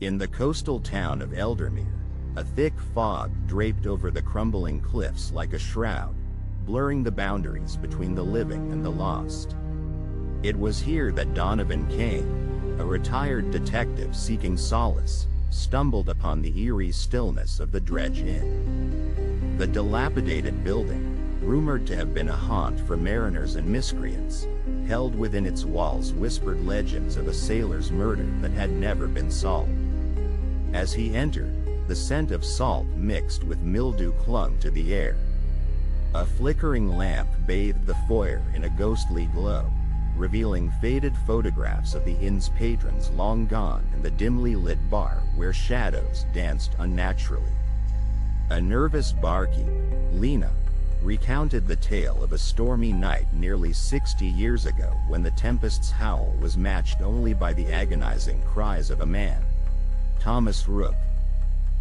In the coastal town of Eldermere, a thick fog draped over the crumbling cliffs like a shroud, blurring the boundaries between the living and the lost. It was here that Donovan Kane, a retired detective seeking solace, stumbled upon the eerie stillness of the Dredge Inn. The dilapidated building, rumored to have been a haunt for mariners and miscreants, held within its walls whispered legends of a sailor's murder that had never been solved. As he entered, the scent of salt mixed with mildew clung to the air. A flickering lamp bathed the foyer in a ghostly glow, revealing faded photographs of the inn's patrons long gone and the dimly lit bar where shadows danced unnaturally. A nervous barkeep, Lena, recounted the tale of a stormy night nearly 60 years ago when the tempest's howl was matched only by the agonizing cries of a man, Thomas Rook,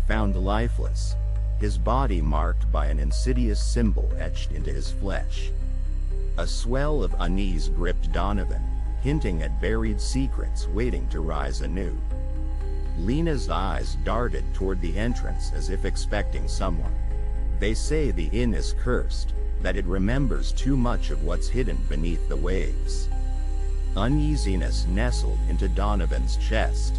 found lifeless, his body marked by an insidious symbol etched into his flesh. A swell of unease gripped Donovan, hinting at buried secrets waiting to rise anew. Lena's eyes darted toward the entrance as if expecting someone. They say the inn is cursed, that it remembers too much of what's hidden beneath the waves. Uneasiness nestled into Donovan's chest.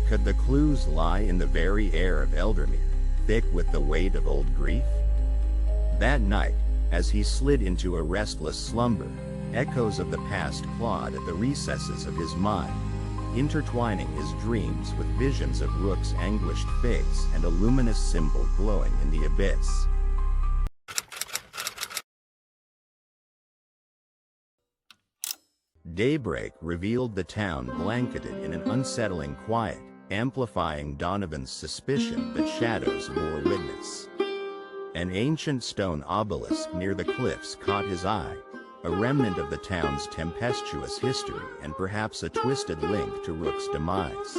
Could the clues lie in the very air of Eldermere, thick with the weight of old grief? That night, as he slid into a restless slumber, echoes of the past clawed at the recesses of his mind, intertwining his dreams with visions of Rook's anguished face and a luminous symbol glowing in the abyss. Daybreak revealed the town blanketed in an unsettling quiet, amplifying Donovan's suspicion that shadows bore witness. An ancient stone obelisk near the cliffs caught his eye, a remnant of the town's tempestuous history and perhaps a twisted link to Rook's demise.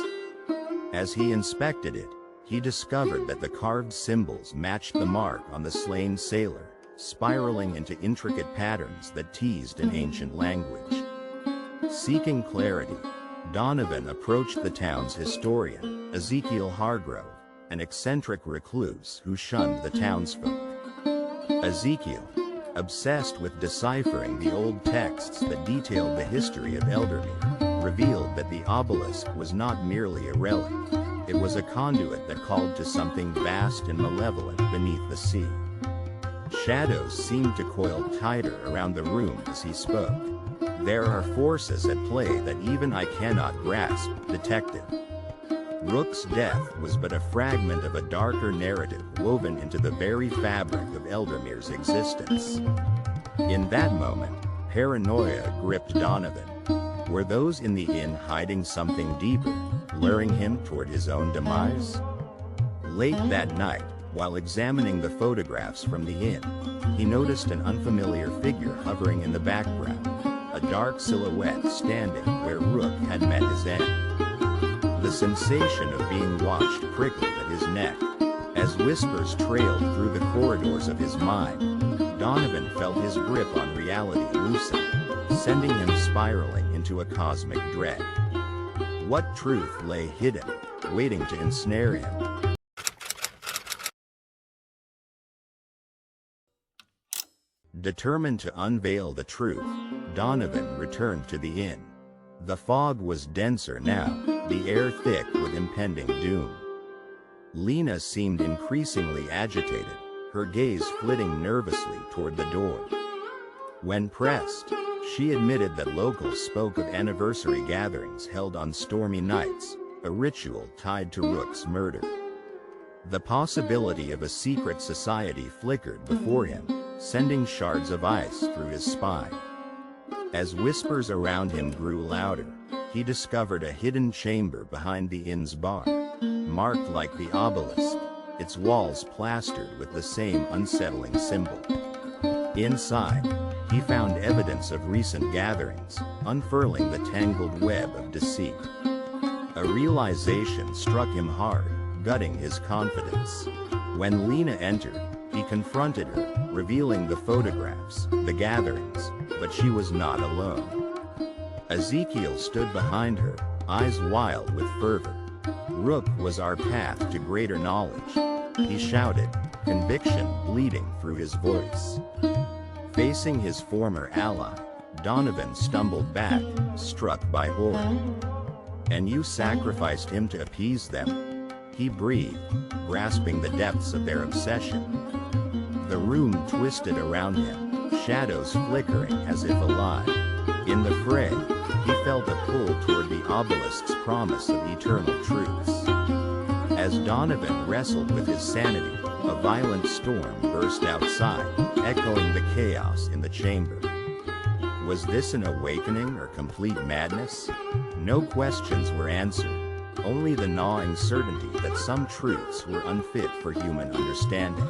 As he inspected it, he discovered that the carved symbols matched the mark on the slain sailor, spiraling into intricate patterns that teased an ancient language. Seeking clarity, Donovan approached the town's historian, Ezekiel Hargrove, an eccentric recluse who shunned the townsfolk. Ezekiel, obsessed with deciphering the old texts that detailed the history of Eldermere, revealed that the obelisk was not merely a relic, it was a conduit that called to something vast and malevolent beneath the sea. Shadows seemed to coil tighter around the room as he spoke. There are forces at play that even I cannot grasp, detective. Rook's death was but a fragment of a darker narrative woven into the very fabric of Eldermere's existence. In that moment, paranoia gripped Donovan. Were those in the inn hiding something deeper, luring him toward his own demise? Late that night, while examining the photographs from the inn, he noticed an unfamiliar figure hovering in the background, a dark silhouette standing where Rook had met his end. The sensation of being watched prickled at his neck. As whispers trailed through the corridors of his mind, Donovan felt his grip on reality loosen, sending him spiraling into a cosmic dread. What truth lay hidden, waiting to ensnare him? Determined to unveil the truth, Donovan returned to the inn. The fog was denser now, the air thick with impending doom. Lena seemed increasingly agitated, her gaze flitting nervously toward the door. When pressed, she admitted that locals spoke of anniversary gatherings held on stormy nights, a ritual tied to Rook's murder. The possibility of a secret society flickered before him, sending shards of ice through his spine. As whispers around him grew louder, he discovered a hidden chamber behind the inn's bar, marked like the obelisk, its walls plastered with the same unsettling symbol. Inside, he found evidence of recent gatherings, unfurling the tangled web of deceit. A realization struck him hard, gutting his confidence. When Lena entered, he confronted her, revealing the photographs, the gatherings, but she was not alone. Ezekiel stood behind her, eyes wild with fervor, Rook was our path to greater knowledge, he shouted, conviction bleeding through his voice. Facing his former ally, Donovan stumbled back, struck by horror. And you sacrificed him to appease them, he breathed, grasping the depths of their obsession. The room twisted around him, shadows flickering as if alive. In the fray, he felt a pull toward the obelisk's promise of eternal truths. As Donovan wrestled with his sanity, a violent storm burst outside, echoing the chaos in the chamber. Was this an awakening or complete madness? No questions were answered, only the gnawing certainty that some truths were unfit for human understanding.